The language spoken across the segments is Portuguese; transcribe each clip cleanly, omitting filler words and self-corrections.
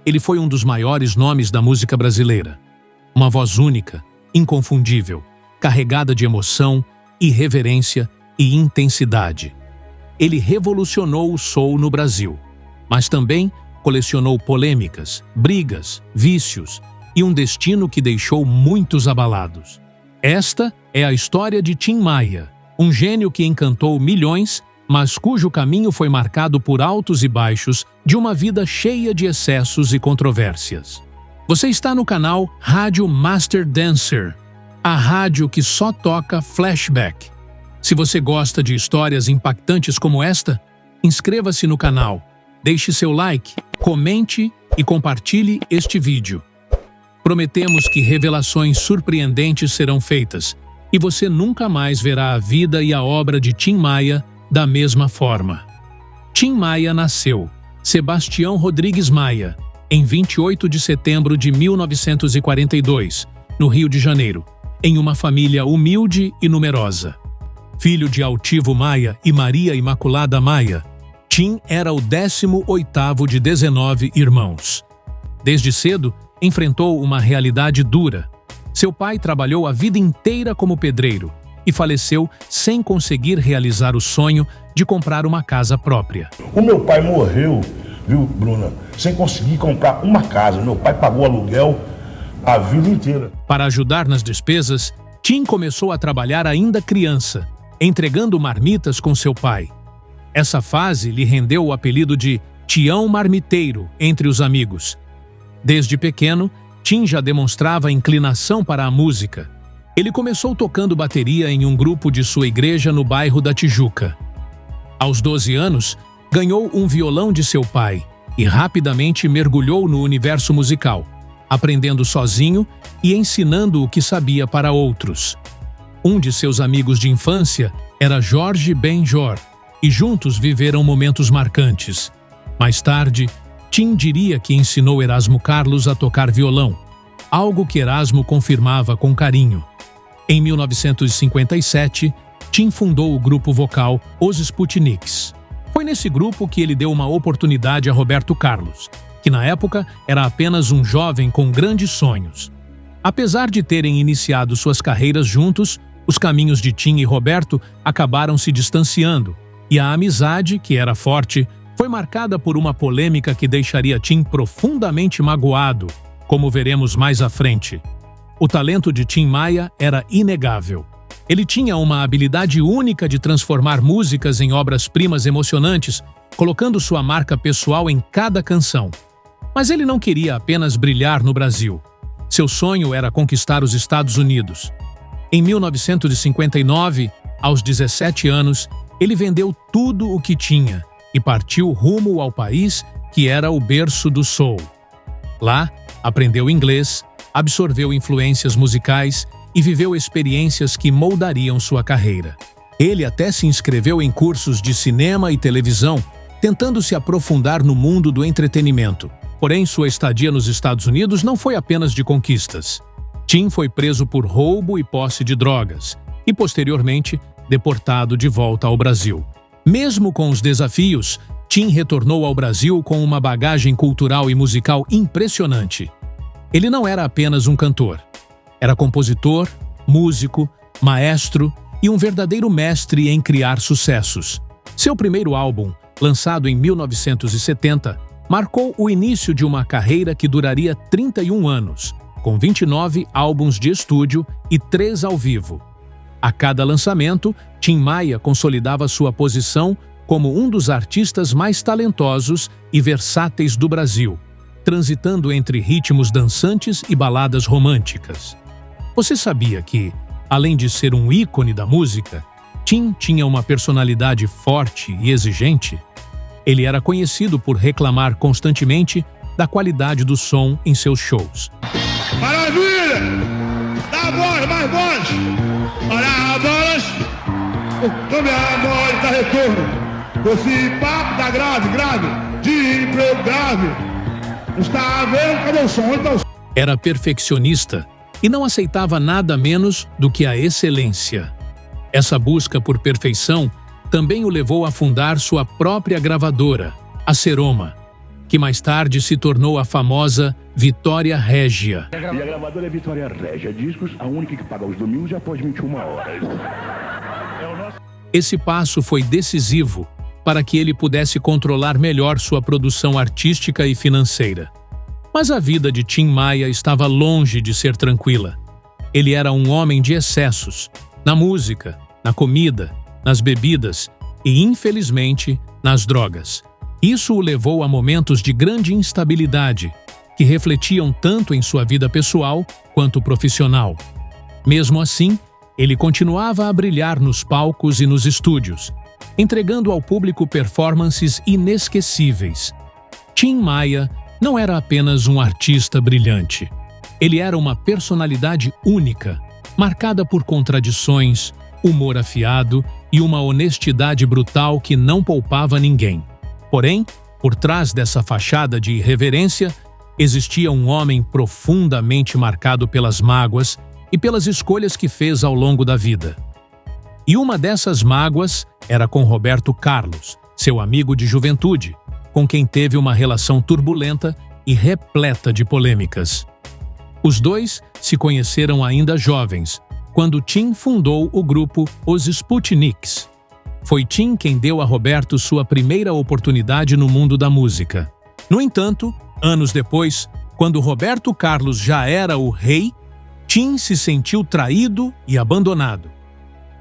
ele foi um dos maiores nomes da música brasileira. Uma voz única, inconfundível, carregada de emoção, irreverência e intensidade. Ele revolucionou o soul no Brasil, mas também colecionou polêmicas, brigas, vícios e um destino que deixou muitos abalados. Esta é a história de Tim Maia, um gênio que encantou milhões, mas cujo caminho foi marcado por altos e baixos de uma vida cheia de excessos e controvérsias. Você está no canal Rádio Master Dancer, a rádio que só toca flashback. Se você gosta de histórias impactantes como esta, inscreva-se no canal, deixe seu like, comente e compartilhe este vídeo. Prometemos que revelações surpreendentes serão feitas e você nunca mais verá a vida e a obra de Tim Maia da mesma forma. Tim Maia nasceu, Sebastião Rodrigues Maia, em 28 de setembro de 1942, no Rio de Janeiro, em uma família humilde e numerosa. Filho de Altivo Maia e Maria Imaculada Maia, Tim era o 18º de 19 irmãos. Desde cedo, enfrentou uma realidade dura. Seu pai trabalhou a vida inteira como pedreiro e faleceu sem conseguir realizar o sonho de comprar uma casa própria. O meu pai morreu, viu, Bruna, sem conseguir comprar uma casa. Meu pai pagou aluguel a vida inteira. Para ajudar nas despesas, Tim começou a trabalhar ainda criança, entregando marmitas com seu pai. Essa fase lhe rendeu o apelido de Tião Marmiteiro entre os amigos. Desde pequeno, Tim já demonstrava inclinação para a música. Ele começou tocando bateria em um grupo de sua igreja no bairro da Tijuca. Aos 12 anos, ganhou um violão de seu pai e rapidamente mergulhou no universo musical, aprendendo sozinho e ensinando o que sabia para outros. Um de seus amigos de infância era Jorge Benjor, e juntos viveram momentos marcantes. Mais tarde, Tim diria que ensinou Erasmo Carlos a tocar violão, algo que Erasmo confirmava com carinho. Em 1957, Tim fundou o grupo vocal Os Sputniks. Foi nesse grupo que ele deu uma oportunidade a Roberto Carlos, que na época era apenas um jovem com grandes sonhos. Apesar de terem iniciado suas carreiras juntos, os caminhos de Tim e Roberto acabaram se distanciando, e a amizade, que era forte, foi marcada por uma polêmica que deixaria Tim profundamente magoado, como veremos mais à frente. O talento de Tim Maia era inegável. Ele tinha uma habilidade única de transformar músicas em obras-primas emocionantes, colocando sua marca pessoal em cada canção. Mas ele não queria apenas brilhar no Brasil. Seu sonho era conquistar os Estados Unidos. Em 1959, aos 17 anos, ele vendeu tudo o que tinha e partiu rumo ao país que era o berço do soul. Lá, aprendeu inglês, absorveu influências musicais e viveu experiências que moldariam sua carreira. Ele até se inscreveu em cursos de cinema e televisão, tentando se aprofundar no mundo do entretenimento. Porém, sua estadia nos Estados Unidos não foi apenas de conquistas. Tim foi preso por roubo e posse de drogas e, posteriormente, deportado de volta ao Brasil. Mesmo com os desafios, Tim retornou ao Brasil com uma bagagem cultural e musical impressionante. Ele não era apenas um cantor. Era compositor, músico, maestro e um verdadeiro mestre em criar sucessos. Seu primeiro álbum, lançado em 1970, marcou o início de uma carreira que duraria 31 anos, com 29 álbuns de estúdio e 3 ao vivo. A cada lançamento, Tim Maia consolidava sua posição como um dos artistas mais talentosos e versáteis do Brasil, transitando entre ritmos dançantes e baladas românticas. Você sabia que, além de ser um ícone da música, Tim tinha uma personalidade forte e exigente? Ele era conhecido por reclamar constantemente da qualidade do som em seus shows. Maravilha! Dá voz, mais voz! Olha a voz! Tome a voz, dá retorno! Esse papo tá grave, grave! De emprego grave! Está vendo? Cadê o som? Então... Era perfeccionista e não aceitava nada menos do que a excelência. Essa busca por perfeição também o levou a fundar sua própria gravadora, a Seroma. que mais tarde se tornou a famosa Vitória Régia. E a gravadora é Vitória Régia Discos, a única que paga os domingos após 21 horas. Esse passo foi decisivo para que ele pudesse controlar melhor sua produção artística e financeira. Mas a vida de Tim Maia estava longe de ser tranquila. Ele era um homem de excessos, na música, na comida, nas bebidas e, infelizmente, nas drogas. Isso o levou a momentos de grande instabilidade, que refletiam tanto em sua vida pessoal quanto profissional. Mesmo assim, ele continuava a brilhar nos palcos e nos estúdios, entregando ao público performances inesquecíveis. Tim Maia não era apenas um artista brilhante. Ele era uma personalidade única, marcada por contradições, humor afiado e uma honestidade brutal que não poupava ninguém. Porém, por trás dessa fachada de irreverência, existia um homem profundamente marcado pelas mágoas e pelas escolhas que fez ao longo da vida. E uma dessas mágoas era com Roberto Carlos, seu amigo de juventude, com quem teve uma relação turbulenta e repleta de polêmicas. Os dois se conheceram ainda jovens, quando Tim fundou o grupo Os Sputniks. Foi Tim quem deu a Roberto sua primeira oportunidade no mundo da música. No entanto, anos depois, quando Roberto Carlos já era o rei, Tim se sentiu traído e abandonado.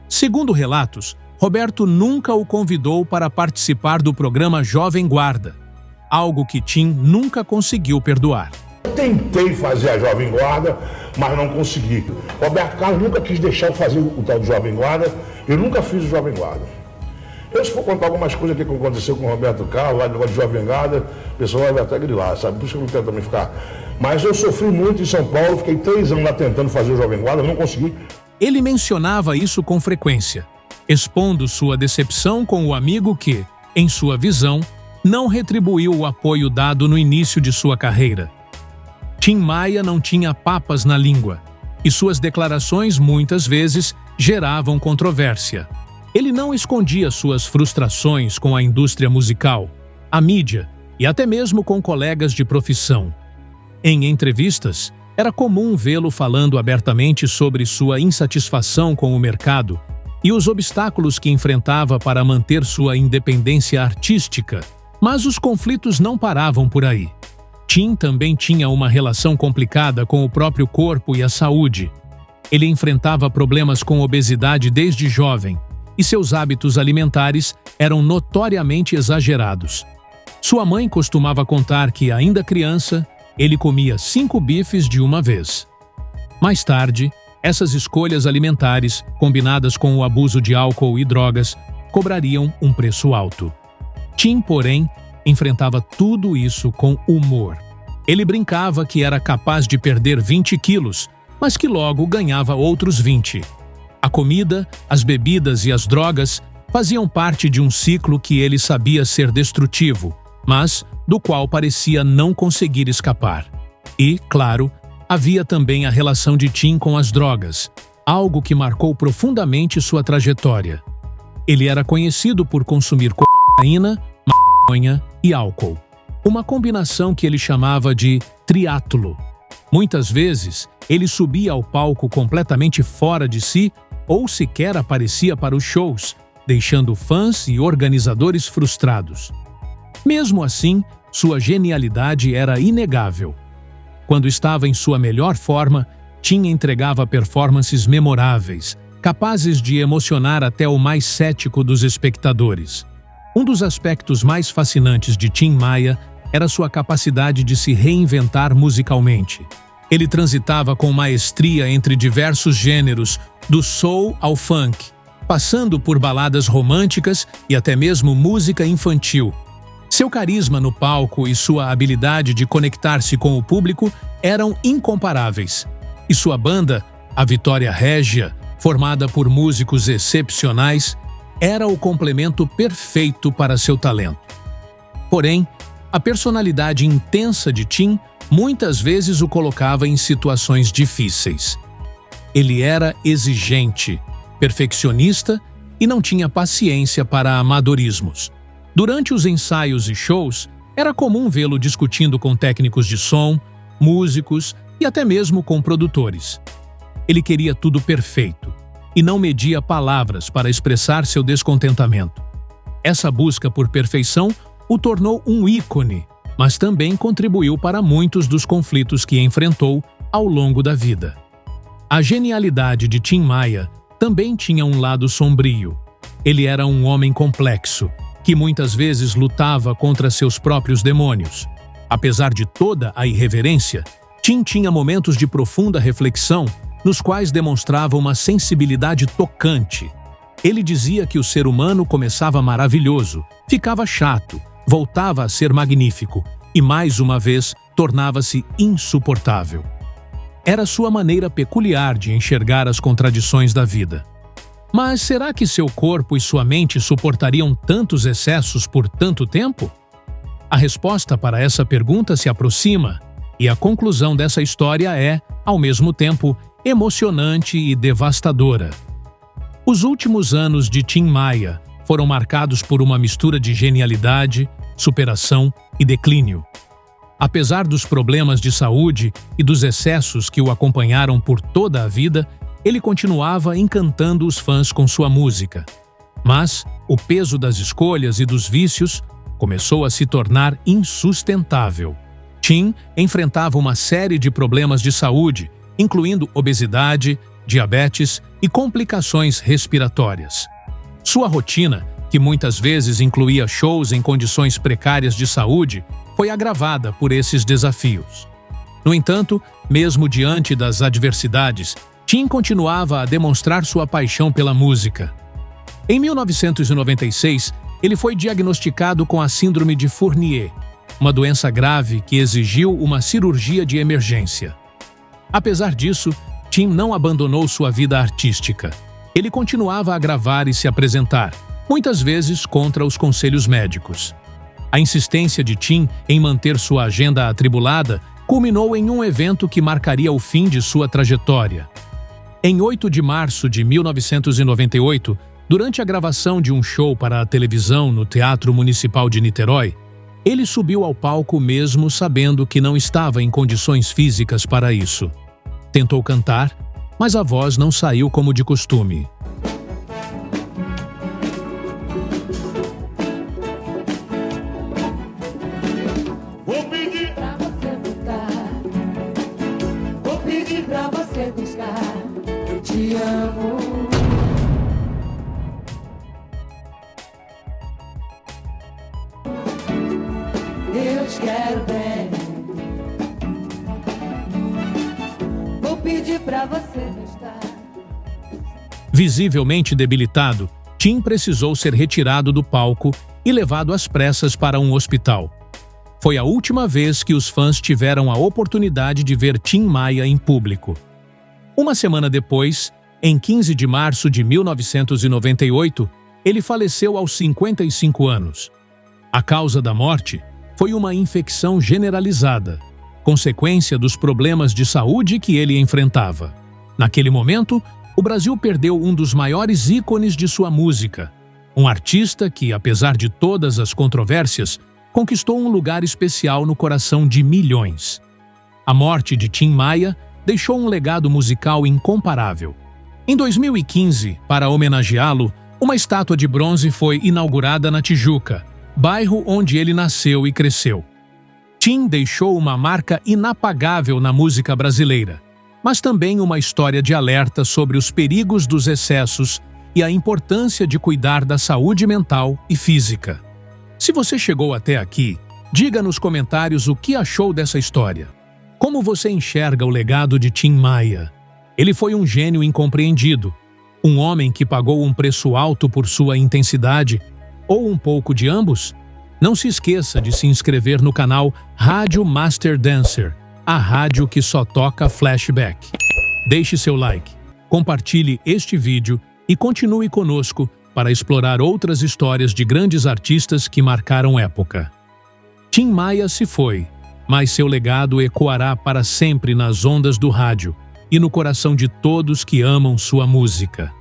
Segundo relatos, Roberto nunca o convidou para participar do programa Jovem Guarda, algo que Tim nunca conseguiu perdoar. Eu tentei fazer a Jovem Guarda, mas não consegui. Roberto Carlos nunca quis deixar eu fazer o tal do Jovem Guarda, eu nunca fiz o Jovem Guarda. Eu, se for contar algumas coisas aqui que aconteceu com o Roberto Carlos, lá no negócio de Jovem Guarda, o pessoal vai até grilar, sabe? Por isso que eu não quero também ficar. Mas eu sofri muito em São Paulo, fiquei 3 anos lá tentando fazer o Jovem Guarda, não consegui. Ele mencionava isso com frequência, expondo sua decepção com o amigo que, em sua visão, não retribuiu o apoio dado no início de sua carreira. Tim Maia não tinha papas na língua, e suas declarações muitas vezes geravam controvérsia. Ele não escondia suas frustrações com a indústria musical, a mídia e até mesmo com colegas de profissão. Em entrevistas, era comum vê-lo falando abertamente sobre sua insatisfação com o mercado e os obstáculos que enfrentava para manter sua independência artística. Mas os conflitos não paravam por aí. Tim também tinha uma relação complicada com o próprio corpo e a saúde. Ele enfrentava problemas com obesidade desde jovem, e seus hábitos alimentares eram notoriamente exagerados. Sua mãe costumava contar que, ainda criança, ele comia 5 bifes de uma vez. Mais tarde, essas escolhas alimentares, combinadas com o abuso de álcool e drogas, cobrariam um preço alto. Tim, porém, enfrentava tudo isso com humor. Ele brincava que era capaz de perder 20 quilos, mas que logo ganhava outros 20. A comida, as bebidas e as drogas faziam parte de um ciclo que ele sabia ser destrutivo, mas do qual parecia não conseguir escapar. E, claro, havia também a relação de Tim com as drogas, algo que marcou profundamente sua trajetória. Ele era conhecido por consumir cocaína, maconha e álcool, uma combinação que ele chamava de triátulo. Muitas vezes, ele subia ao palco completamente fora de si ou sequer aparecia para os shows, deixando fãs e organizadores frustrados. Mesmo assim, sua genialidade era inegável. Quando estava em sua melhor forma, Tim entregava performances memoráveis, capazes de emocionar até o mais cético dos espectadores. Um dos aspectos mais fascinantes de Tim Maia era sua capacidade de se reinventar musicalmente. Ele transitava com maestria entre diversos gêneros, do soul ao funk, passando por baladas românticas e até mesmo música infantil. Seu carisma no palco e sua habilidade de conectar-se com o público eram incomparáveis. E sua banda, a Vitória Régia, formada por músicos excepcionais, era o complemento perfeito para seu talento. Porém, a personalidade intensa de Tim muitas vezes o colocava em situações difíceis. Ele era exigente, perfeccionista e não tinha paciência para amadorismos. Durante os ensaios e shows, Era comum vê-lo discutindo com técnicos de som, músicos e até mesmo com produtores. Ele queria tudo perfeito e não media palavras para expressar seu descontentamento. Essa busca por perfeição o tornou um ícone, mas também contribuiu para muitos dos conflitos que enfrentou ao longo da vida. A genialidade de Tim Maia também tinha um lado sombrio. Ele era um homem complexo, que muitas vezes lutava contra seus próprios demônios. Apesar de toda a irreverência, Tim tinha momentos de profunda reflexão nos quais demonstrava uma sensibilidade tocante. Ele dizia que o ser humano começava maravilhoso, ficava chato, voltava a ser magnífico e, mais uma vez, tornava-se insuportável. Era sua maneira peculiar de enxergar as contradições da vida. Mas será que seu corpo e sua mente suportariam tantos excessos por tanto tempo? A resposta para essa pergunta se aproxima, e a conclusão dessa história é, ao mesmo tempo, emocionante e devastadora. Os últimos anos de Tim Maia foram marcados por uma mistura de genialidade, superação e declínio. Apesar dos problemas de saúde e dos excessos que o acompanharam por toda a vida, ele continuava encantando os fãs com sua música. Mas o peso das escolhas e dos vícios começou a se tornar insustentável. Tim enfrentava uma série de problemas de saúde, incluindo obesidade, diabetes e complicações respiratórias. Sua rotina, que muitas vezes incluía shows em condições precárias de saúde, foi agravada por esses desafios. No entanto, mesmo diante das adversidades, Tim continuava a demonstrar sua paixão pela música. Em 1996, ele foi diagnosticado com a Síndrome de Fournier, uma doença grave que exigiu uma cirurgia de emergência. Apesar disso, Tim não abandonou sua vida artística. Ele continuava a gravar e se apresentar, muitas vezes contra os conselhos médicos. A insistência de Tim em manter sua agenda atribulada culminou em um evento que marcaria o fim de sua trajetória. Em 8 de março de 1998, durante a gravação de um show para a televisão no Teatro Municipal de Niterói, ele subiu ao palco mesmo sabendo que não estava em condições físicas para isso. Tentou cantar, mas a voz não saiu como de costume. Vou pedir Pra você voltar, vou pedir pra você buscar. Eu te amo. Eu te quero bem. Vou pedir pra você gostar. Visivelmente debilitado, Tim precisou ser retirado do palco e levado às pressas para um hospital. Foi a última vez que os fãs tiveram a oportunidade de ver Tim Maia em público. Uma semana depois, em 15 de março de 1998, ele faleceu aos 55 anos. A causa da morte foi uma infecção generalizada, consequência dos problemas de saúde que ele enfrentava. Naquele momento, o Brasil perdeu um dos maiores ícones de sua música, um artista que, apesar de todas as controvérsias, conquistou um lugar especial no coração de milhões. A morte de Tim Maia deixou um legado musical incomparável. Em 2015, para homenageá-lo, uma estátua de bronze foi inaugurada na Tijuca, bairro onde ele nasceu e cresceu. Tim deixou uma marca inapagável na música brasileira, mas também uma história de alerta sobre os perigos dos excessos e a importância de cuidar da saúde mental e física. Se você chegou até aqui, diga nos comentários o que achou dessa história. Como você enxerga o legado de Tim Maia? Ele foi um gênio incompreendido, um homem que pagou um preço alto por sua intensidade, ou um pouco de ambos? Não se esqueça de se inscrever no canal Rádio Master Dancer, a rádio que só toca flashback. Deixe seu like, compartilhe este vídeo e continue conosco para explorar outras histórias de grandes artistas que marcaram época. Tim Maia se foi, mas seu legado ecoará para sempre nas ondas do rádio e no coração de todos que amam sua música.